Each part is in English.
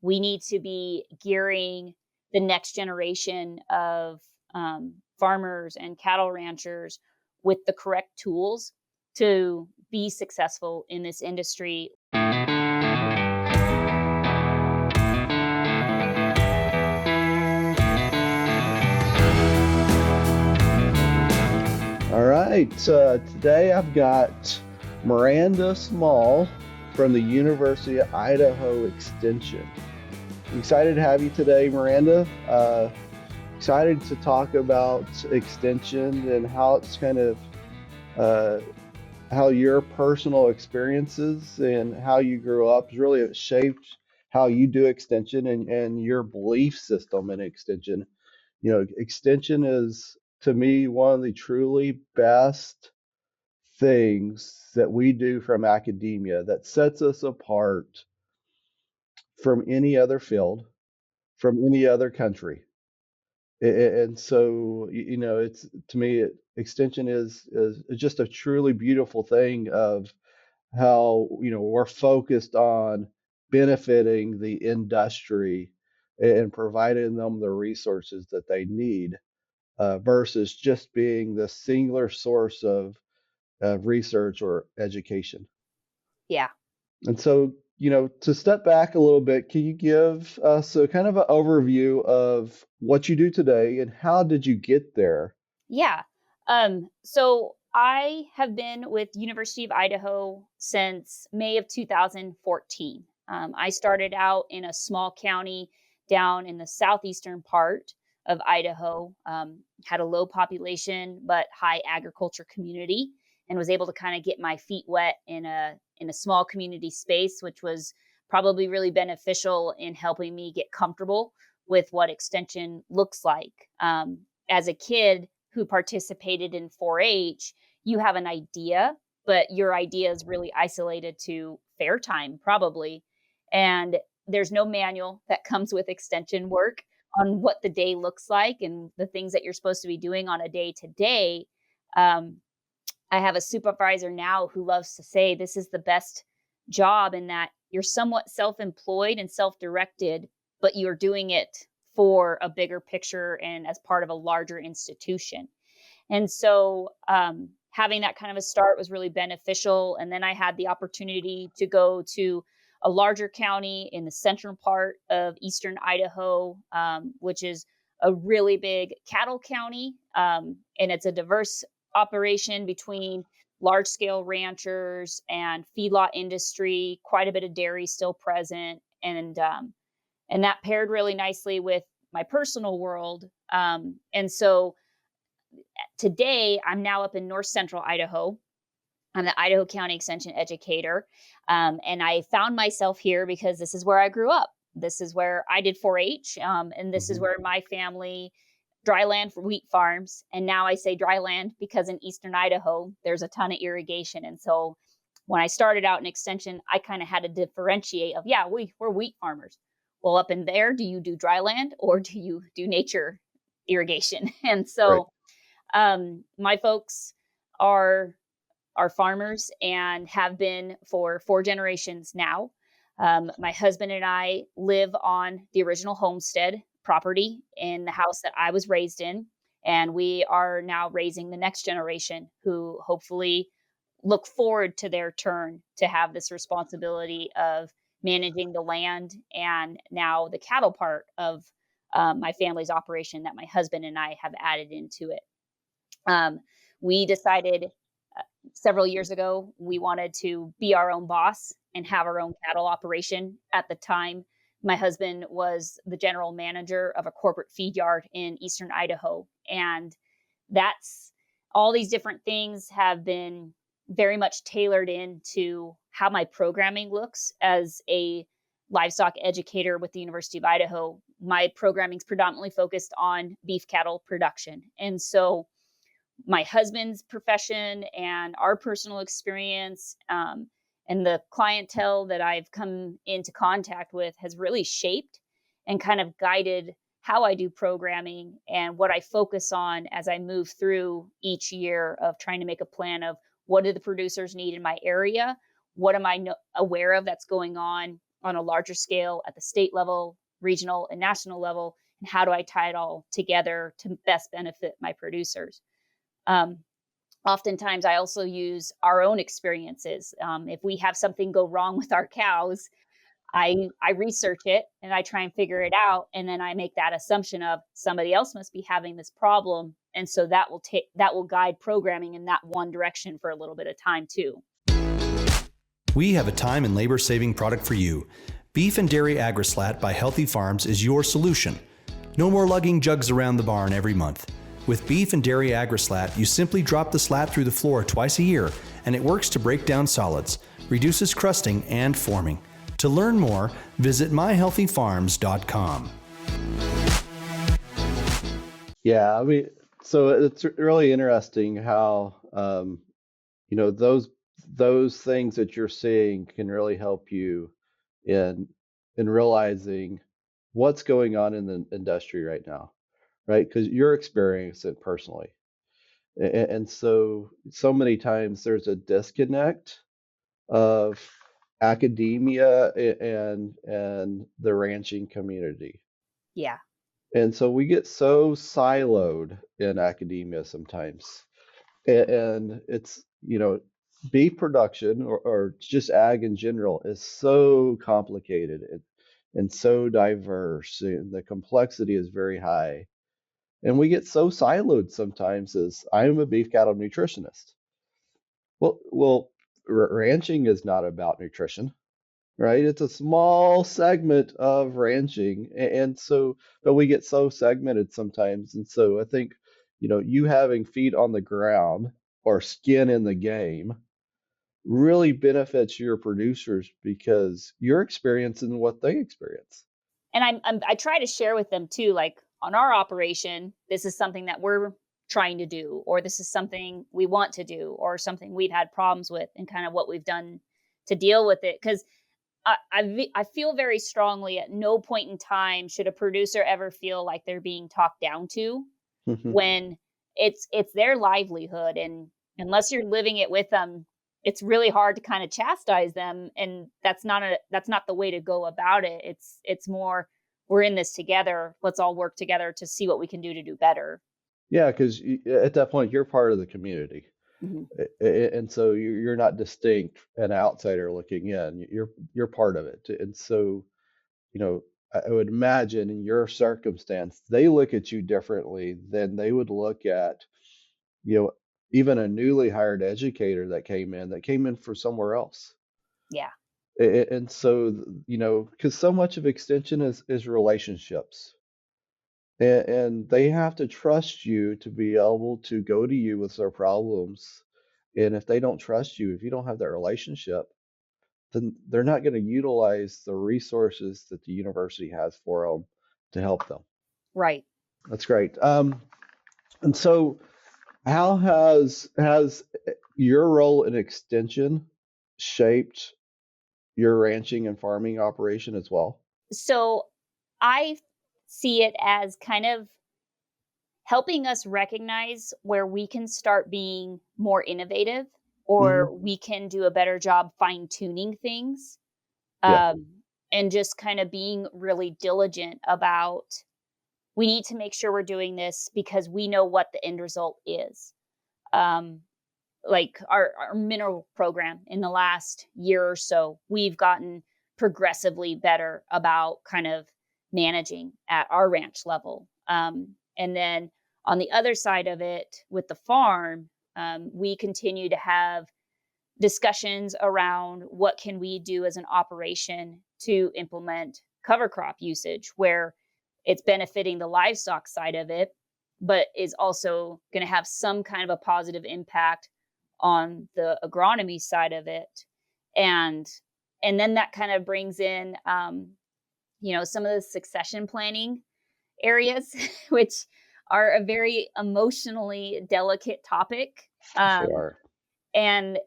we need to be gearing the next generation of farmers and cattle ranchers with the correct tools to be successful in this industry. All right. Today I've got Meranda Small from the University of Idaho Extension. I'm excited to have you today, Miranda. Excited to talk about extension and how it's kind of uh, how your personal experiences and how you grew up has really shaped how you do extension and your belief system in extension. Extension is to me one of the truly best things that we do from academia that sets us apart from any other field, from any other country. And so, it's to me, extension is just a truly beautiful thing of how, we're focused on benefiting the industry and providing them the resources that they need versus just being the singular source of research or education. Yeah. And so, to step back a little bit, can you give us a kind of an overview of what you do today and how did you get there? Yeah. So I have been with University of Idaho since May of 2014. I started out in a small county down in the southeastern part of Idaho, had a low population but high agriculture community, and was able to kind of get my feet wet in a small community space, which was probably really beneficial in helping me get comfortable with what extension looks like. As a kid who participated in 4-H, you have an idea, but your idea is really isolated to fair time, probably. And there's no manual that comes with extension work on what the day looks like and the things that you're supposed to be doing on a day to day. Um, I have a supervisor now who loves to say this is the best job in that you're somewhat self employed and self directed, but you're doing it for a bigger picture and as part of a larger institution. And so having that kind of a start was really beneficial. And then I had the opportunity to go to a larger county in the central part of eastern Idaho, which is a really big cattle county. And it's a diverse operation between large scale ranchers and feedlot industry, quite a bit of dairy still present. And that paired really nicely with my personal world. And so today I'm now up in north central Idaho. I'm the Idaho County Extension Educator. And I found myself here because this is where I grew up. This is where I did 4-H. And this is Mhm. where my family dry land for wheat farms. And now I say dry land because in eastern Idaho, there's a ton of irrigation. And so when I started out in extension, I kind of had to differentiate of, yeah, we're wheat farmers. Well, up in there, do you do dry land or do you do nature irrigation? And Right. so my folks are farmers and have been for 4 generations now. My husband and I live on the original homestead property in the house that I was raised in, and we are now raising the next generation who hopefully look forward to their turn to have this responsibility of managing the land and now the cattle part of my family's operation that my husband and I have added into it. Um, we decided several years ago we wanted to be our own boss and have our own cattle operation. At the time, my husband was the general manager of a corporate feed yard in eastern Idaho. And that's all these different things have been very much tailored into how my programming looks as a livestock educator with the University of Idaho. My programming is predominantly focused on beef cattle production. And so my husband's profession and our personal experience and the clientele that I've come into contact with has really shaped and kind of guided how I do programming and what I focus on as I move through each year of trying to make a plan of what do the producers need in my area? What am I aware of that's going on on a larger scale at the state level, regional, and national level? And how do I tie it all together to best benefit my producers? Um, Oftentimes, I also use our own experiences. If we have something go wrong with our cows, I research it and I try and figure it out, and then I make that assumption of somebody else must be having this problem, and so that will guide programming in that one direction for a little bit of time too. We have a time and labor saving product for you. Beef and Dairy Agrislat by Healthy Farms is your solution. No more lugging jugs around the barn every month. With Beef and Dairy Agrislat, you simply drop the slat through the floor twice a year, and it works to break down solids, reduces crusting and forming. To learn more, visit myhealthyfarms.com. Yeah, I mean, so it's really interesting how those things that you're seeing can really help you in realizing what's going on in the industry right now, right? Because you're experiencing it personally, and so many times there's a disconnect of academia and the ranching community. Yeah. And so we get so siloed in academia sometimes. And it's, beef production or just ag in general is so complicated and so diverse. And the complexity is very high. And we get so siloed sometimes as I'm a beef cattle nutritionist. Well, ranching is not about nutrition, right? It's a small segment of ranching. And so, but we get so segmented sometimes. And so I think, you having feet on the ground or skin in the game really benefits your producers because you're experiencing what they experience. And I try to share with them too, like on our operation, this is something that we're trying to do, or this is something we want to do, or something we've had problems with, and kind of what we've done to deal with it. Because I feel very strongly at no point in time should a producer ever feel like they're being talked down to when it's their livelihood, and unless you're living it with them, it's really hard to kind of chastise them, and that's not the way to go about it. It's more, we're in this together, let's all work together to see what we can do to do better. Yeah, because at that point, you're part of the community. Mm-hmm. And so you're not distinct, an outsider looking in. You're part of it. And so, you know, I would imagine in your circumstance, they look at you differently than they would look at, you know, even a newly hired educator that came in for somewhere else. Yeah. And so, because so much of extension is relationships. And they have to trust you to be able to go to you with their problems. And if they don't trust you, if you don't have that relationship, then they're not going to utilize the resources that the university has for them to help them. Right. That's great. And so, how has your role in extension shaped your ranching and farming operation as well? So I see it as kind of helping us recognize where we can start being more innovative, Hmm. or we can do a better job fine tuning things, Yeah. um, and just kind of being really diligent about, we need to make sure we're doing this because we know what the end result is. Um, like our mineral program in the last year or so, we've gotten progressively better about kind of managing at our ranch level. And then on the other side of it with the farm, we continue to have discussions around what can we do as an operation to implement cover crop usage where it's benefiting the livestock side of it, but is also going to have some kind of a positive impact on the agronomy side of it. And then that kind of brings in some of the succession planning areas, which are a very emotionally delicate topic. um, Sure. and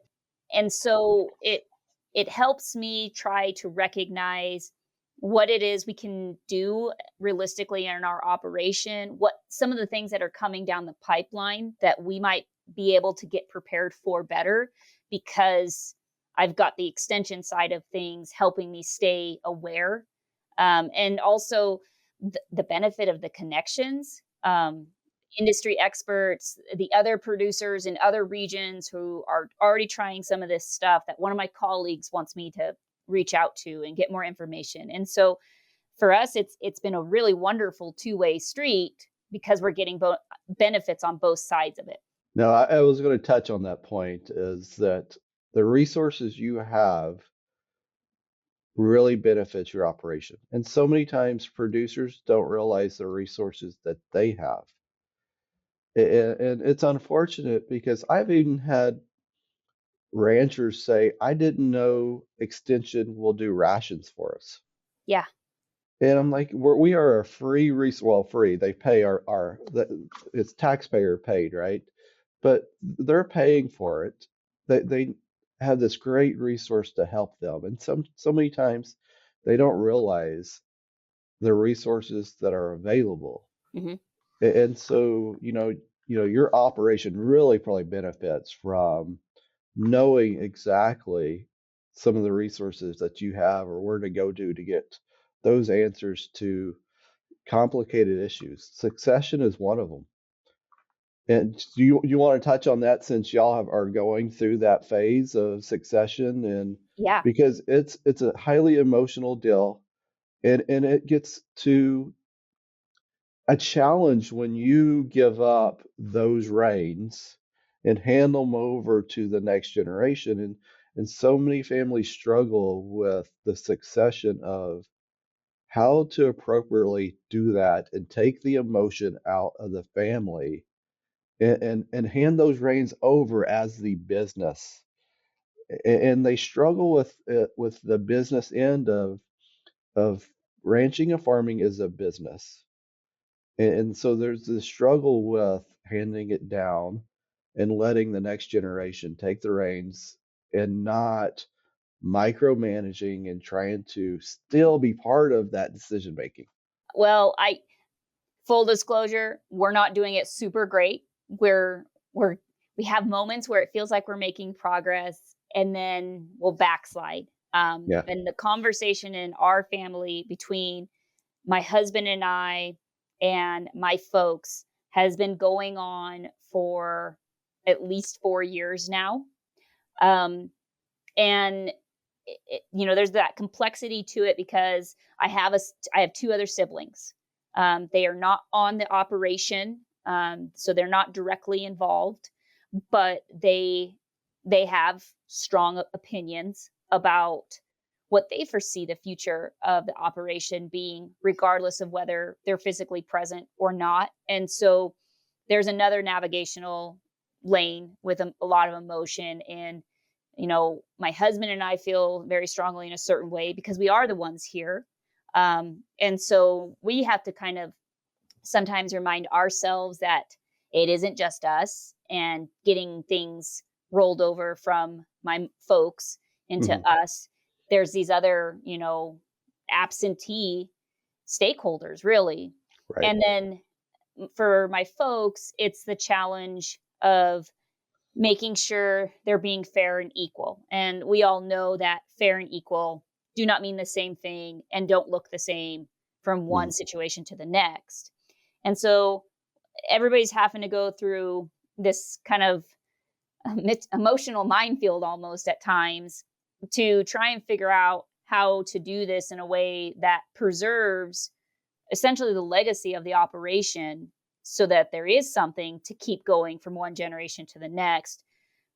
and so it helps me try to recognize what it is we can do realistically in our operation, what some of the things that are coming down the pipeline that we might be able to get prepared for better, because I've got the extension side of things helping me stay aware. And also the benefit of the connections, industry experts, the other producers in other regions who are already trying some of this stuff that one of my colleagues wants me to reach out to and get more information. And so for us, it's been a really wonderful two-way street because we're getting benefits on both sides of it. No, I was going to touch on that point is that the resources you have really benefits your operation. And so many times producers don't realize the resources that they have. And it's unfortunate because I've even had ranchers say, I didn't know Extension will do rations for us. Yeah. And I'm like, we are a free resource. Well, free. They pay it's taxpayer paid, right? But they're paying for it. They have this great resource to help them. And so many times they don't realize the resources that are available. Hmm. And so, your operation really probably benefits from knowing exactly some of the resources that you have or where to go to get those answers to complicated issues. Succession is one of them. And do you want to touch on that since are going through that phase of succession and Yeah. because it's a highly emotional deal and it gets to a challenge when you give up those reins and hand them over to the next generation. And so many families struggle with the succession of how to appropriately do that and take the emotion out of the family and hand those reins over as the business. And they struggle with the business end of ranching and farming is a business. And so there's this struggle with handing it down and letting the next generation take the reins and not micromanaging and trying to still be part of that decision making. Well, I full disclosure, we're not doing it super great. We're we have moments where it feels like we're making progress and then we'll backslide. Yeah. And the conversation in our family between my husband and I and my folks has been going on for at least 4 years now. Um, and there's that complexity to it because I have two other siblings. They are not on the operation, so they're not directly involved, but they have strong opinions about what they foresee the future of the operation being, regardless of whether they're physically present or not. And so there's another navigational lane with a lot of emotion. And my husband and I feel very strongly in a certain way because we are the ones here. And so we have to kind of sometimes remind ourselves that it isn't just us and getting things rolled over from my folks into Mhm. us. There's these other, absentee stakeholders, really. Right. And then for my folks, it's the challenge of making sure they're being fair and equal. And we all know that fair and equal do not mean the same thing and don't look the same from Mhm. one situation to the next. And so everybody's having to go through this kind of emotional minefield almost at times to try and figure out how to do this in a way that preserves essentially the legacy of the operation so that there is something to keep going from one generation to the next,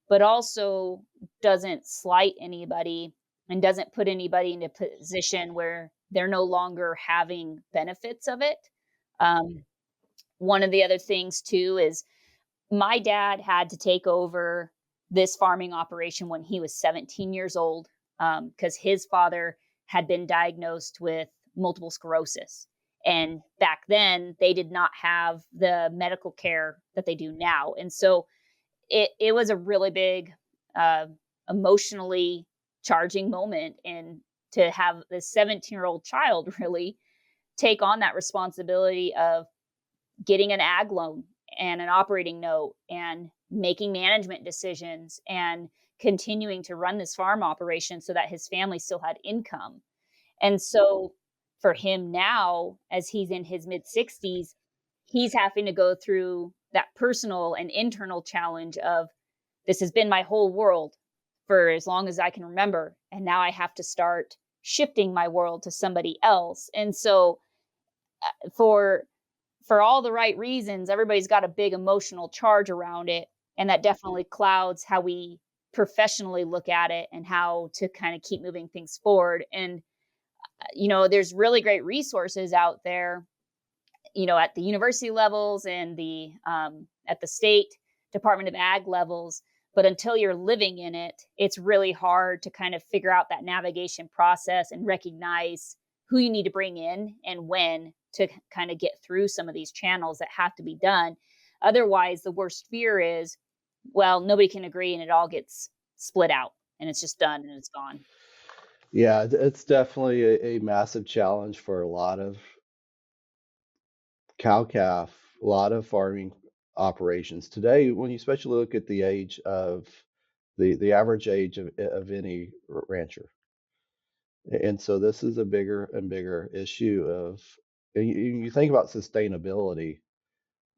but also doesn't slight anybody and doesn't put anybody in a position where they're no longer having benefits of it. Um, One of the other things too is my dad had to take over this farming operation when he was 17 years old because his father had been diagnosed with multiple sclerosis. And back then, they did not have the medical care that they do now. And so it was a really big, uh, emotionally charging moment. And to have this 17-year-old child really take on that responsibility of getting an ag loan and an operating note and making management decisions and continuing to run this farm operation so that his family still had income. And so for him now, as he's in his mid 60s, he's having to go through that personal and internal challenge of, this has been my whole world for as long as I can remember. And now I have to start shifting my world to somebody else. And so for all the right reasons, everybody's got a big emotional charge around it. And that definitely clouds how we professionally look at it and how to kind of keep moving things forward. And, there's really great resources out there, at the university levels and at the state Department of Ag levels. But until you're living in it, it's really hard to kind of figure out that navigation process and recognize who you need to bring in and when to kind of get through some of these channels that have to be done. Otherwise, the worst fear is, well, nobody can agree and it all gets split out and it's just done and it's gone. Yeah, it's definitely a massive challenge for a lot of cow-calf, a lot of farming operations today. When you especially look at the age of the average age of any rancher, and so this is a bigger and bigger issue of. And you think about sustainability.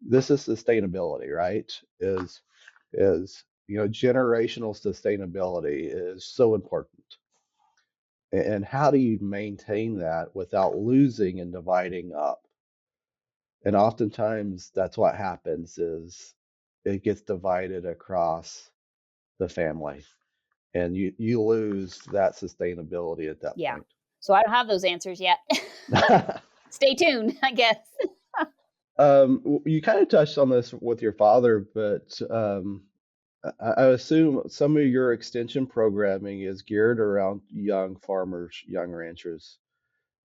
This is sustainability, right? Is generational sustainability is so important. And how do you maintain that without losing and dividing up? And oftentimes that's what happens is it gets divided across the family and you lose that sustainability at that Yeah. point. So I don't have those answers yet. Stay tuned, I guess. You kind of touched on this with your father, but I assume some of your extension programming is geared around young farmers, young ranchers,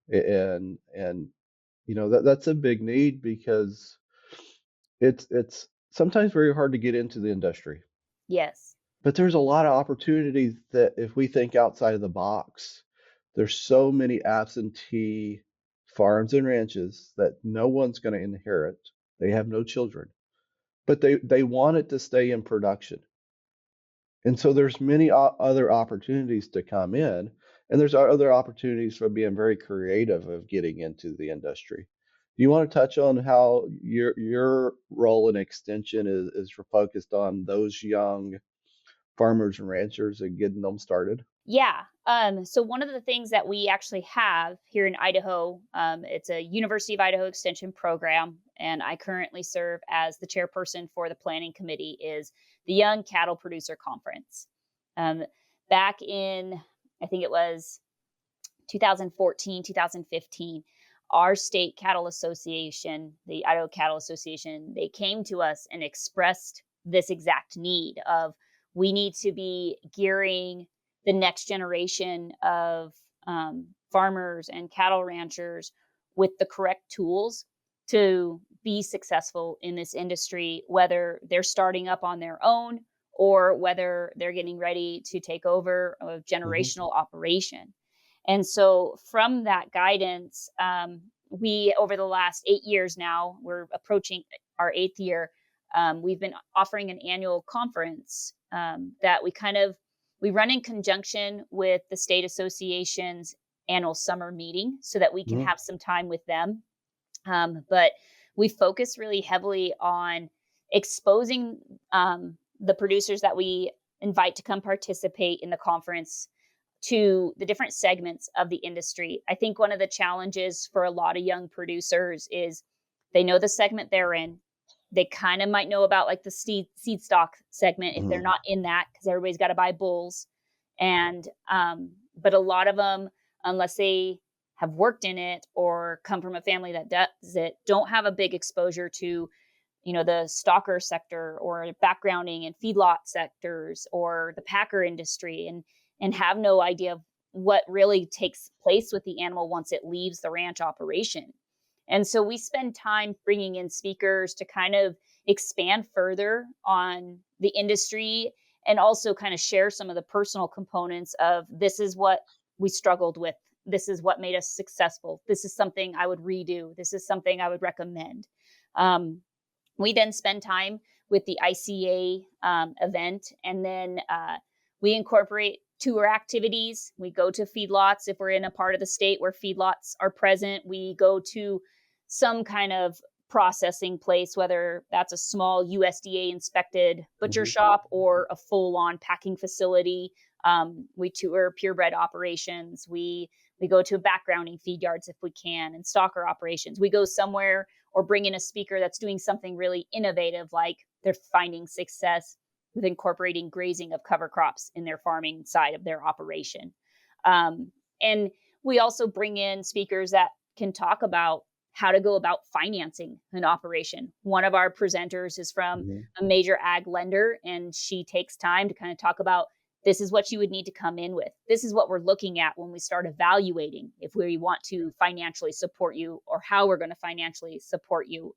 and that's a big need because it's sometimes very hard to get into the industry. Yes. But there's a lot of opportunities that if we think outside of the box, there's so many absentee farms and ranches that no one's going to inherit. They have no children, but they want it to stay in production. And so there's many other opportunities to come in, and there's other opportunities for being very creative of getting into the industry. Do you want to touch on how your role in extension is focused on those young farmers and ranchers and getting them started? Yeah. So one of the things that we actually have here in Idaho, it's a University of Idaho Extension program, and I currently serve as the chairperson for the planning committee, is the Young Cattle Producer Conference. Um, Back in, I think it was 2014, 2015, our state cattle association, the Idaho Cattle Association, they came to us and expressed this exact need of, we need to be gearing the next generation of farmers and cattle ranchers with the correct tools to be successful in this industry, whether they're starting up on their own or whether they're getting ready to take over a Hmm. generational operation. And so, from that guidance, we, over the last 8 years now, we're approaching our eighth year. We've been offering an annual conference that we run in conjunction with the state association's annual summer meeting, so that we can Hmm. have some time with them. But we focus really heavily on exposing the producers that we invite to come participate in the conference to the different segments of the industry. I think one of the challenges for a lot of young producers is they know the segment they're in. They kind of might know about like the seed stock segment if they're Hmm. not in that, because everybody's got to buy bulls. And but a lot of them, unless they have worked in it or come from a family that does it, don't have a big exposure to the stalker sector or backgrounding and feedlot sectors or the packer industry, and have no idea of what really takes place with the animal once it leaves the ranch operation. And so we spend time bringing in speakers to kind of expand further on the industry and also kind of share some of the personal components of, this is what we struggled with. This is what made us successful. This is something I would redo. This is something I would recommend. Um, we then spend time with the ICA event, and then We incorporate tour activities. We go to feedlots if we're in a part of the state where feedlots are present. We go to some kind of processing place, whether that's a small USDA inspected butcher Hmm. shop or a full on packing facility. We tour purebred operations. We go to backgrounding feed yards if we can, and stocker operations. We go somewhere or bring in a speaker that's doing something really innovative, like they're finding success with incorporating grazing of cover crops in their farming side of their operation. And we also bring in speakers that can talk about how to go about financing an operation. One of our presenters is from Hmm. a major ag lender, and she takes time to kind of talk about this is what you would need to come in with. This is what we're looking at when we start evaluating if we want to financially support you or how we're going to financially support you.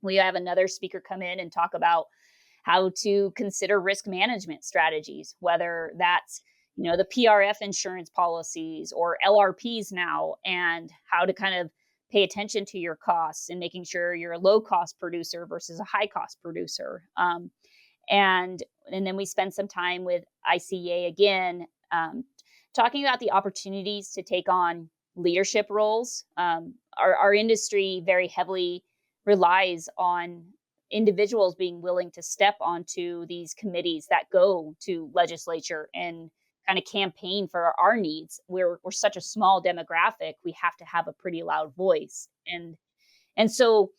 We have another speaker come in and talk about how to consider risk management strategies, whether that's the PRF insurance policies or LRPs now, and how to kind of pay attention to your costs and making sure you're a low cost producer versus a high cost producer. And then we spend some time with ICA again, talking about the opportunities to take on leadership roles. Our industry very heavily relies on individuals being willing to step onto these committees that go to legislature and kind of campaign for our needs. We're such a small demographic, we have to have a pretty loud voice. And so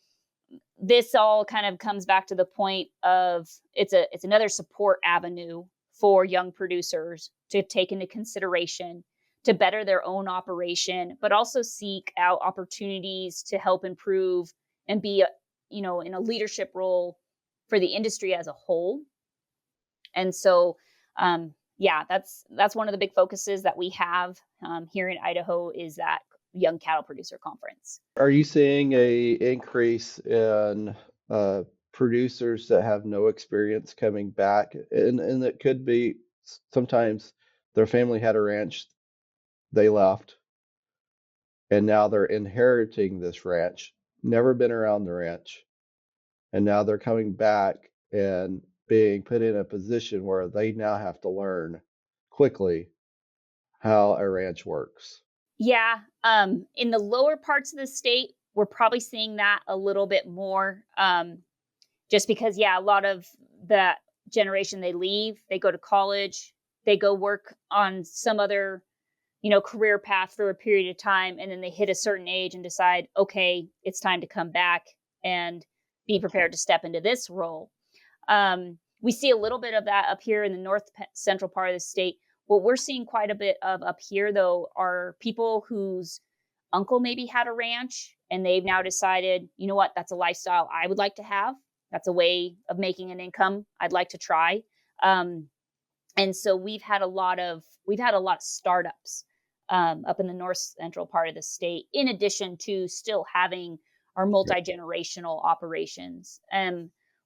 this all kind of comes back to the point of it's another support avenue for young producers to take into consideration to better their own operation, but also seek out opportunities to help improve and be in a leadership role for the industry as a whole. And so yeah, that's one of the big focuses that we have here in Idaho, is that young cattle producer conference. Are you seeing a increase in producers that have no experience coming back? And it could be sometimes their family had a ranch, they left, and now they're inheriting this ranch, never been around the ranch, and now they're coming back and being put in a position where they now have to learn quickly how a ranch works. Yeah, in the lower parts of the state, we're probably seeing that a little bit more, just because, yeah, a lot of that generation, they leave, they go to college, they go work on some other, career path for a period of time, and then they hit a certain age and decide, okay, it's time to come back and be prepared to step into this role. We see a little bit of that up here in the central part of the state. What we're seeing quite a bit of up here, though, are people whose uncle maybe had a ranch and they've now decided, you know what, that's a lifestyle I would like to have. That's a way of making an income I'd like to try. And so we've had a lot of startups up in the north central part of the state, in addition to still having our Yeah. multi-generational operations.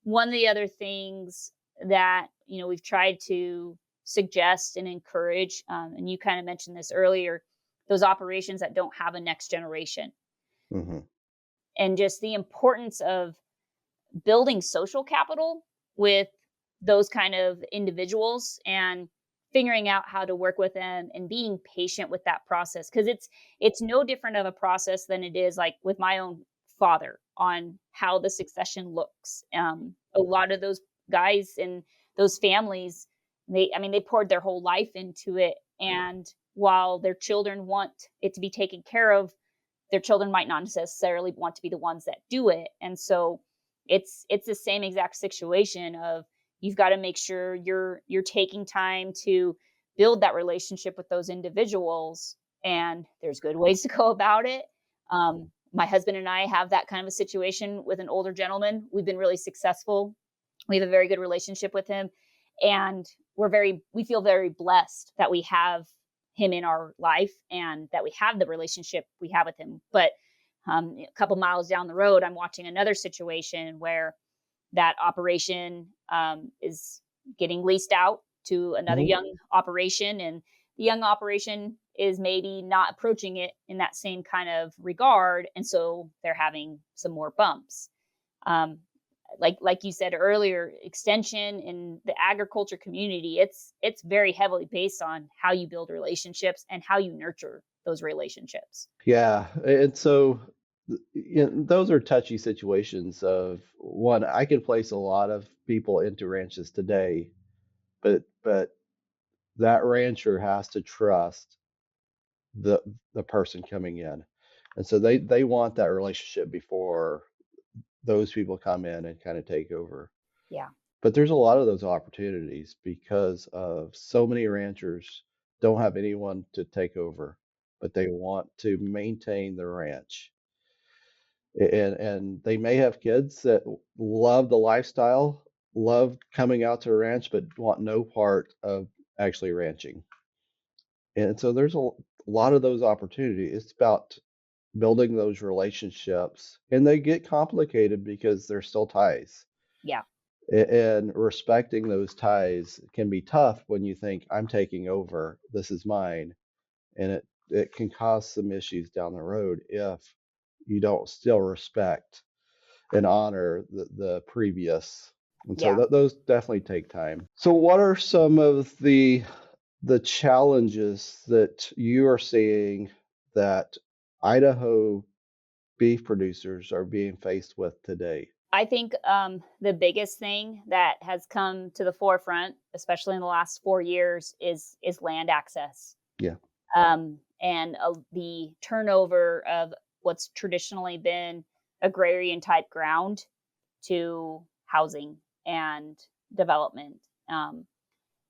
One of the other things that we've tried to suggest and encourage, and you kind of mentioned this earlier, those operations that don't have a next generation, Hmm. and just the importance of building social capital with those kind of individuals and figuring out how to work with them and being patient with that process, because it's no different of a process than it is like with my own father on how the succession looks. A lot of those guys and those families, they poured their whole life into it, and while their children want it to be taken care of, their children might not necessarily want to be the ones that do it. And so it's the same exact situation of, you've got to make sure you're taking time to build that relationship with those individuals, and there's good ways to go about it. My husband and I have that kind of a situation with an older gentleman. We've been really successful. We have a very good relationship with him, and we feel very blessed that we have him in our life and that we have the relationship we have with him. But a couple miles down the road, I'm watching another situation where that operation is getting leased out to another Hmm. young operation, and the young operation is maybe not approaching it in that same kind of regard, and so they're having some more bumps. Um, like you said earlier, extension in the agriculture community, it's very heavily based on how you build relationships and how you nurture those relationships. Yeah, and so those are touchy situations. Of one, I can place a lot of people into ranches today, but that rancher has to trust the the person coming in, and so they want that relationship before those people come in and kind of take over. Yeah. But there's a lot of those opportunities because of so many ranchers don't have anyone to take over, but they want to maintain the ranch. And they may have kids that love the lifestyle, love coming out to a ranch, but want no part of actually ranching. And so there's a lot of those opportunities. It's about building those relationships, and they get complicated because they're still ties. Yeah. And respecting those ties can be tough when you think I'm taking over, this is mine, and it can cause some issues down the road if you don't still respect and honor the previous. And so Yeah. those definitely take time. So what are some of the challenges that you are seeing that Idaho beef producers are being faced with today? I think the biggest thing that has come to the forefront, especially in the last 4 years, is land access, Yeah. and the turnover of what's traditionally been agrarian type ground to housing and development. Um,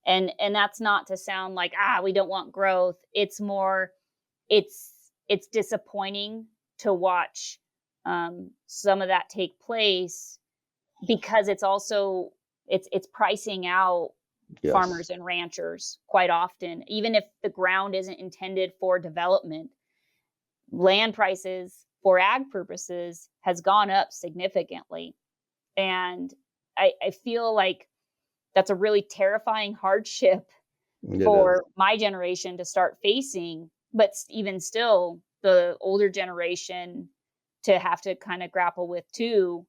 and that's not to sound like we don't want growth. It's more it's disappointing to watch some of that take place, because it's pricing out Yes. farmers and ranchers quite often. Even if the ground isn't intended for development, land prices for ag purposes has gone up significantly. And I feel like that's a really terrifying hardship It is. for my generation to start facing, but even still, the older generation to have to kind of grapple with too.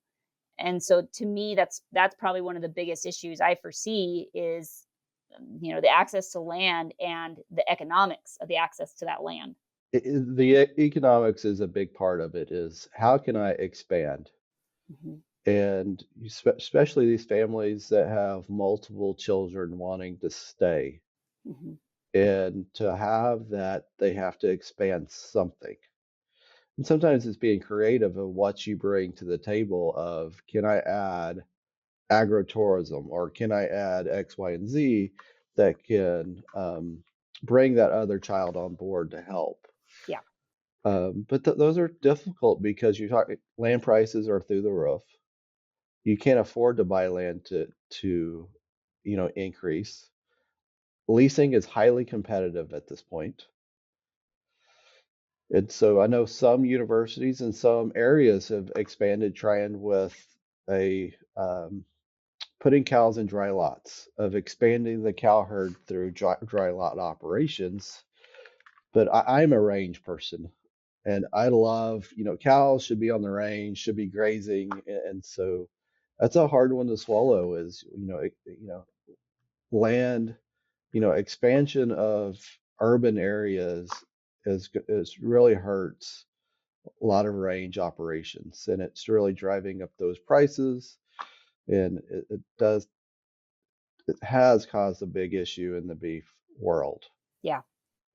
And so to me, that's probably one of the biggest issues I foresee is, the access to land and the economics of the access to that land. The economics is a big part of it. Is how can I expand? Mhm. And especially these families that have multiple children wanting to stay, Mhm. and to have that, they have to expand something. And sometimes it's being creative of what you bring to the table of, can I add agrotourism, or can I add X, Y, and Z that can bring that other child on board to help. Yeah. But those are difficult because you talk land prices are through the roof. You can't afford to buy land to increase. Leasing is highly competitive at this point. And so I know some universities in some areas have expanded, trying with a putting cows in dry lots, of expanding the cow herd through dry lot operations. But I'm a range person, and I love, cows should be on the range, should be grazing, and so that's a hard one to swallow. Is land, expansion of urban areas is really hurts a lot of range operations, and it's really driving up those prices, and it has caused a big issue in the beef world. Yeah.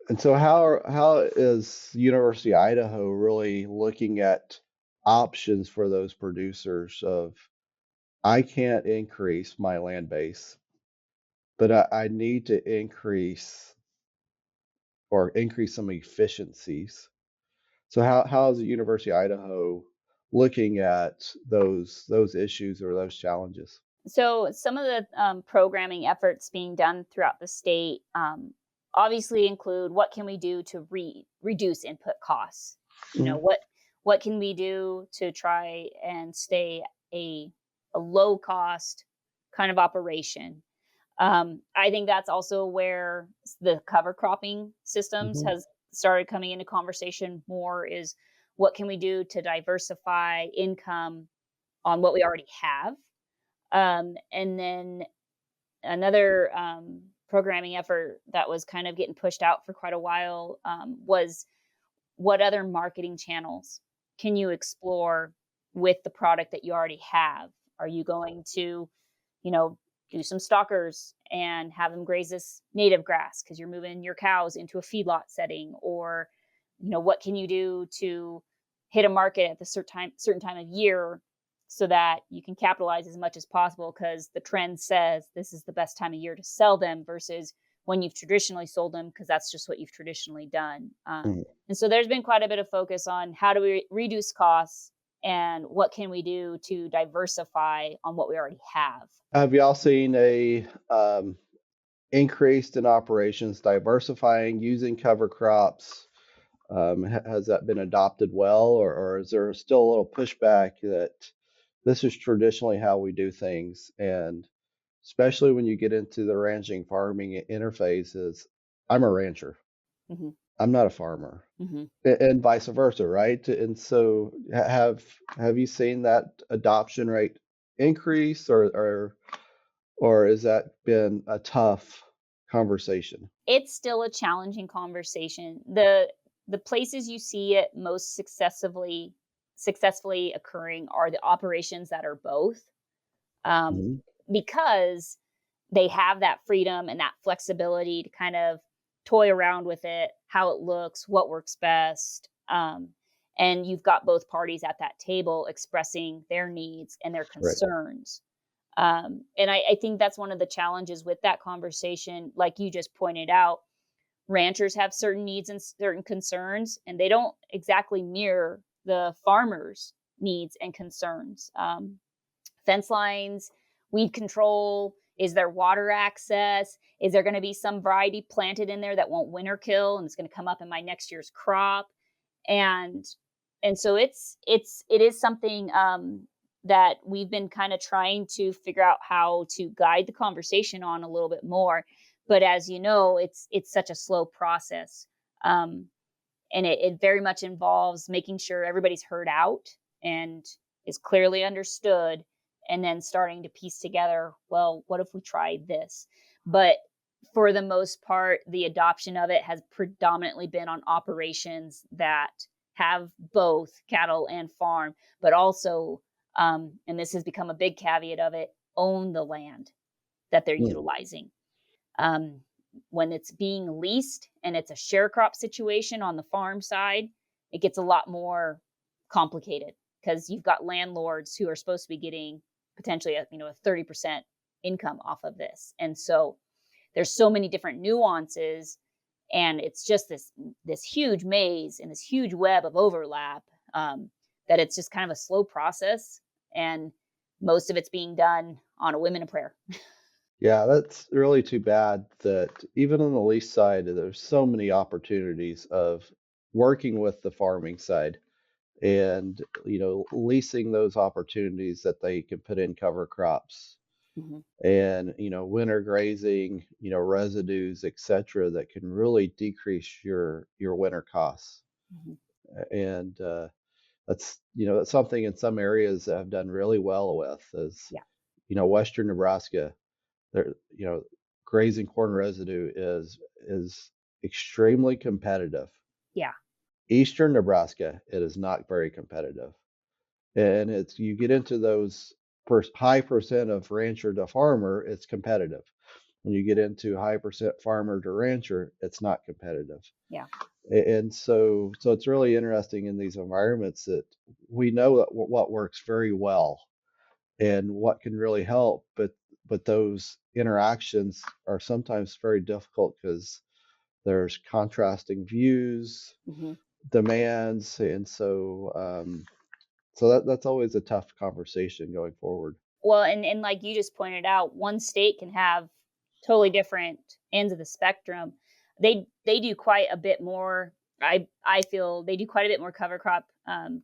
And so how is University of Idaho really looking at options for those producers of, I can't increase my land base, but I need to increase some efficiencies. So how is the University of Idaho looking at those issues or those challenges? So some of the programming efforts being done throughout the state obviously include what can we do to reduce input costs. Mhm. What can we do to try and stay a a low cost kind of operation. I think that's also where the cover cropping systems Mhm. has started coming into conversation more. Is what can we do to diversify income on what we already have, And then another programming effort that was kind of getting pushed out for quite a while was what other marketing channels can you explore with the product that you already have? Are you going to, you know, do some stalkers and have them graze this native grass because you're moving your cows into a feedlot setting? Or, what can you do to hit a market at the certain time of year so that you can capitalize as much as possible because the trend says this is the best time of year to sell them versus when you've traditionally sold them because that's just what you've traditionally done. Mm. And so there's been quite a bit of focus on how do we reduce costs and what can we do to diversify on what we already have. Have y'all seen a increased in operations, diversifying, using cover crops? Has that been adopted well, or is there still a little pushback that this is traditionally how we do things? And especially when you get into the ranching farming interfaces, I'm a rancher. Hmm. I'm not a farmer, Hmm. and vice versa, right? And so, have you seen that adoption rate increase, or has that been a tough conversation? It's still a challenging conversation. The places you see it most successfully occurring are the operations that are both, um, Mhm. because they have that freedom and that flexibility to kind of toy around with it, how it looks, what works best. And you've got both parties at that table expressing their needs and their Right. concerns. And I think that's one of the challenges with that conversation. Like you just pointed out, ranchers have certain needs and certain concerns, and they don't exactly mirror the farmers' needs and concerns. Fence lines, weed control, is there water access? Is there going to be some variety planted in there that won't winter kill and it's going to come up in my next year's crop? And so it is something that we've been kind of trying to figure out how to guide the conversation on a little bit more. But as you know, it's such a slow process. Um, and it very much involves making sure everybody's heard out and is clearly understood, and then starting to piece together, well, what if we tried this? But for the most part, the adoption of it has predominantly been on operations that have both cattle and farm, but also, and this has become a big caveat of it, own the land that they're Mm. utilizing. Um, when it's being leased and it's a share crop situation on the farm side, it gets a lot more complicated because you've got landlords who are supposed to be getting potentially a 30% income off of this. And so there's so many different nuances, and it's just this huge maze and this huge web of overlap, that it's just kind of a slow process, and most of it's being done on a whim and a prayer. Yeah, that's really too bad that even on the lease side, there's so many opportunities of working with the farming side and, leasing those opportunities that they can put in cover crops Mhm. and, winter grazing, residues, et cetera, that can really decrease your winter costs. Mhm. And that's something in some areas that have done really well with is, Yeah. Western Nebraska. There, grazing corn residue is extremely competitive. Yeah. Eastern Nebraska, it is not very competitive, and it's you get into those high percent of rancher to farmer, it's competitive. When you get into high percent farmer to rancher, it's not competitive. Yeah. And so it's really interesting in these environments that we know that what works very well and what can really help, but those interactions are sometimes very difficult because there's contrasting views, Mhm. demands, and so that's always a tough conversation going forward. Well, and like you just pointed out, one state can have totally different ends of the spectrum. They do quite a bit more. I feel they do quite a bit more cover crop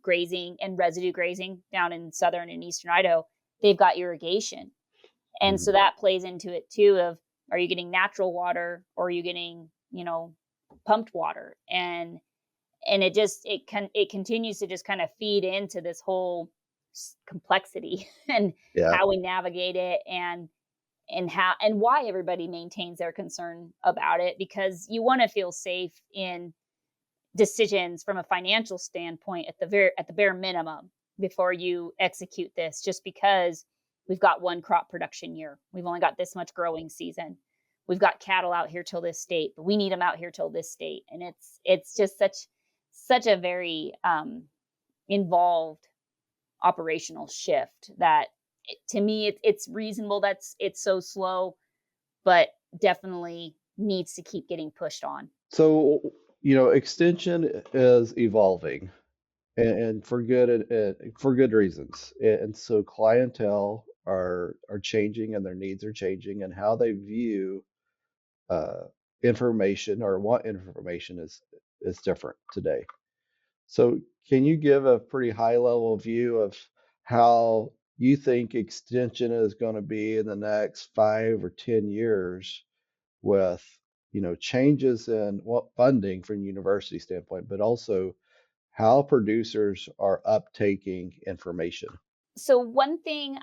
grazing and residue grazing down in southern and eastern Idaho. They've got irrigation, and so Mhm. that plays into it too. Of, are you getting natural water or are you getting pumped water? And it continues to just kind of feed into this whole complexity and Yeah. how we navigate it, and how and why everybody maintains their concern about it, because you want to feel safe in decisions from a financial standpoint at the bare minimum before you execute this, just because we've got one crop production year. We've only got this much growing season. We've got cattle out here till this state, but we need them out here till this state. And it's just such a very involved operational shift that to me it's reasonable that's it's so slow, but definitely needs to keep getting pushed on. So, extension is evolving, and for good and for good reasons. And so clientele are changing, and their needs are changing, and how they view uh, information or what information is different today. So, can you give a pretty high level view of how you think extension is going to be in the next 5 or 10 years with, changes in what funding from university standpoint, but also how producers are uptaking information? So one thing,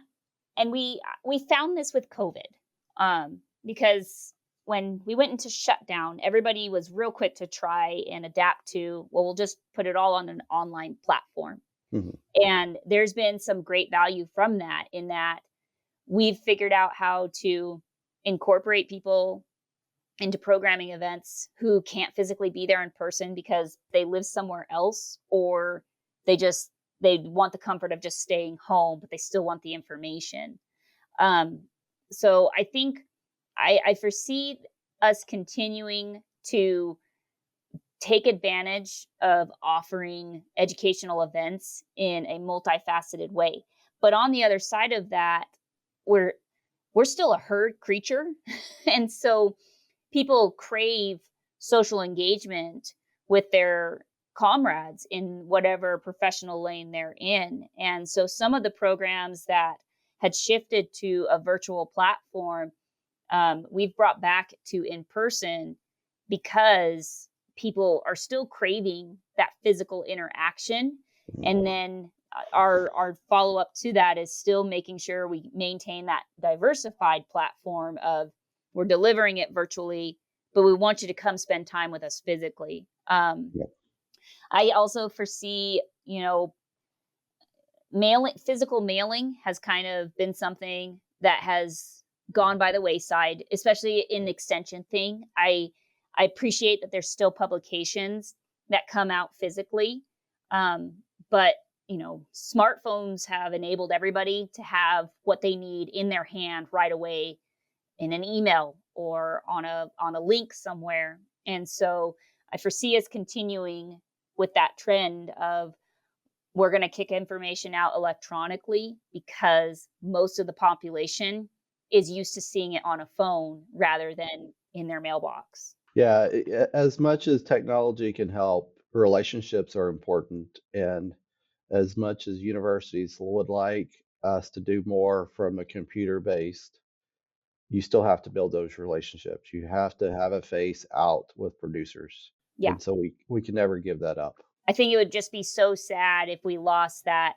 and we found this with COVID, because when we went into shutdown, everybody was real quick to try and adapt to, well, we'll just put it all on an online platform. Mhm. And there's been some great value from that, in that we've figured out how to incorporate people into programming events who can't physically be there in person because they live somewhere else, or they just they want the comfort of just staying home, but they still want the information. um, so I think I foresee us continuing to take advantage of offering educational events in a multifaceted way. But on the other side of that, we're we're still a herd creature. And so people crave social engagement with their comrades in whatever professional lane they're in. And so some of the programs that had shifted to a virtual platform, we've brought back to in person, because people are still craving that physical interaction. Mhm. And then our follow up to that is still making sure we maintain that diversified platform of, we're delivering it virtually, but we want you to come spend time with us physically. Yeah. I also foresee, physical mailing has kind of been something that has gone by the wayside, especially in the extension thing. I appreciate that there's still publications that come out physically, but smartphones have enabled everybody to have what they need in their hand right away, in an email or on a link somewhere. And so I foresee us continuing with that trend of, we're going to kick information out electronically, because most of the population is used to seeing it on a phone rather than in their mailbox. Yeah, as much as technology can help, relationships are important. And as much as universities would like us to do more from a computer based, you still have to build those relationships. You have to have a face out with producers. Yeah. And so we can never give that up. I think it would just be so sad if we lost that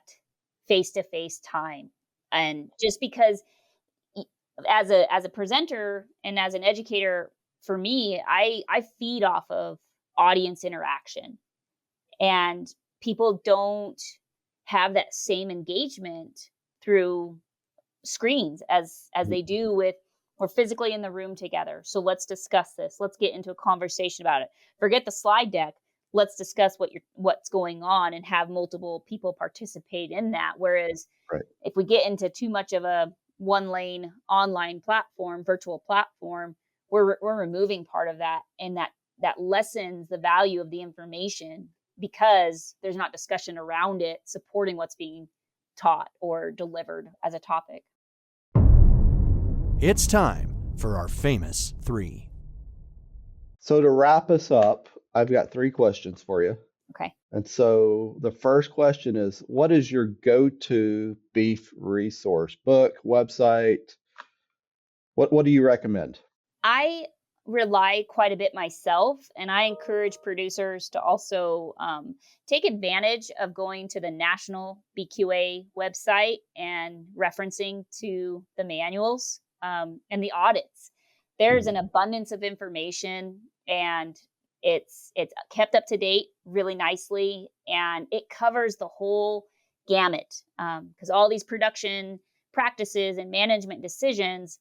face to face time. And just because, as a presenter and as an educator, for me, I feed off of audience interaction, and people don't have that same engagement through screens as they do with, we're physically in the room together, so let's discuss this, let's get into a conversation about it, forget the slide deck, let's discuss what's going on and have multiple people participate in that. Whereas Right. if we get into too much of a one lane online platform, virtual platform, we're removing part of that, and that lessens the value of the information, because there's not discussion around it supporting what's being taught or delivered as a topic. It's time for our famous three. So to wrap us up, I've got 3 questions for you. Okay. And so the first question is, what is your go-to beef resource? Book, website? What do you recommend? I rely quite a bit myself, and I encourage producers to also take advantage of going to the National BQA website and referencing to the manuals and the audits. There's an abundance of information, and it's kept up to date really nicely, and it covers the whole gamut because all these production practices and management decisions,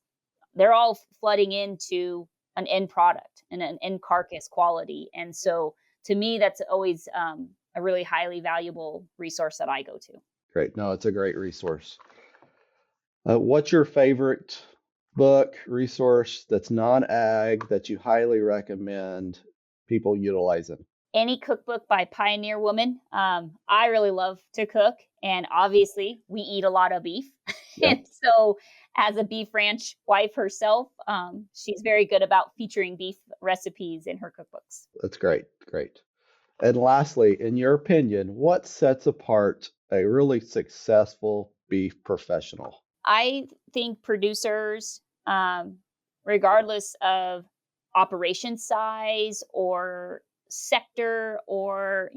they're all flooding into an end product and an end carcass quality. And so to me, that's always a really highly valuable resource that I go to. Great. No, it's a great resource. What's your favorite book, resource that's non-ag that you highly recommend people utilizing? Any cookbook by Pioneer Woman. I really love to cook, and obviously we eat a lot of beef. Yeah, And so as a beef ranch wife herself, she's very good about featuring beef recipes in her cookbooks. that's great. Great. And lastly, in your opinion, what sets apart a really successful beef professional? I think producers, regardless of operation size or sector or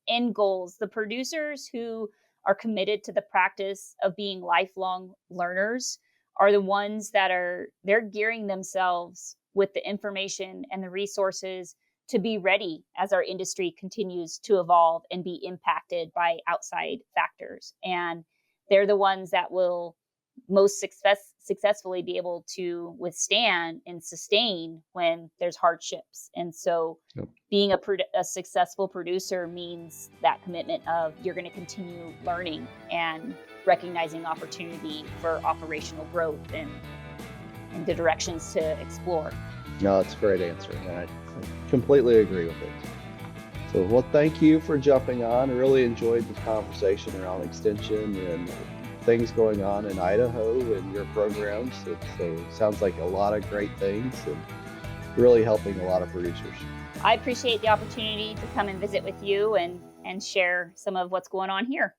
end goals, the producers who are committed to the practice of being lifelong learners are the ones that they're gearing themselves with the information and the resources to be ready as our industry continues to evolve and be impacted by outside factors. And they're the ones that will most successfully be able to withstand and sustain when there's hardships. And so Yep. being a successful producer means that commitment of you're going to continue learning and recognizing opportunity for operational growth and the directions to explore. No, that's a great answer, and I completely agree with it. So, well, thank you for jumping on. I really enjoyed the conversation around extension and things going on in Idaho and your programs. So it sounds like a lot of great things and really helping a lot of producers. I appreciate the opportunity to come and visit with you and share some of what's going on here.